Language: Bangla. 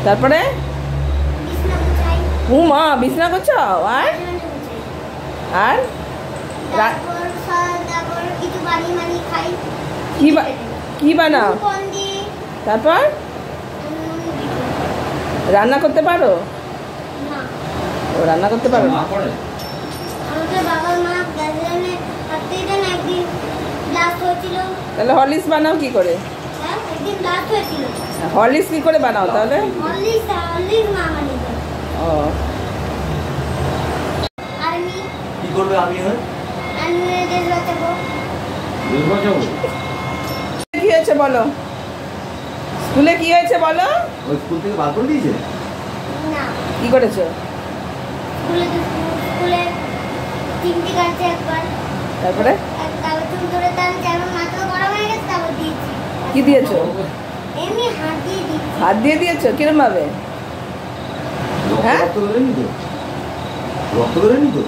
তারপরে মা বিছনা গোছাও আর আর কি বানাও? তারপর রান্না করতে পারো? ও রান্না করতে পারো না? তাহলে হরলিক্স বানাও কি করে? হরলিক্স কি করে বানাও তাহলে? ও কি করবে? আমি কি হয়েছে বলো? স্কুলে কি হয়েছে বলো? ওই স্কুল থেকে বার করে দিয়েছে? না। কি করেছো? স্কুলে চিমটি কাটছে একবার। তারপরে তুমি ধরে তার যেমন মাথা গরম হয়ে গেছে তারপর দিয়েছি। কি দিয়েছো? এমনি হাত দিয়ে দিয়েছি। হাত দিয়ে দিয়েছো? কিরম ভাবে? রক্ত বেরোয়নি তো? রক্ত বেরোয়নি তো?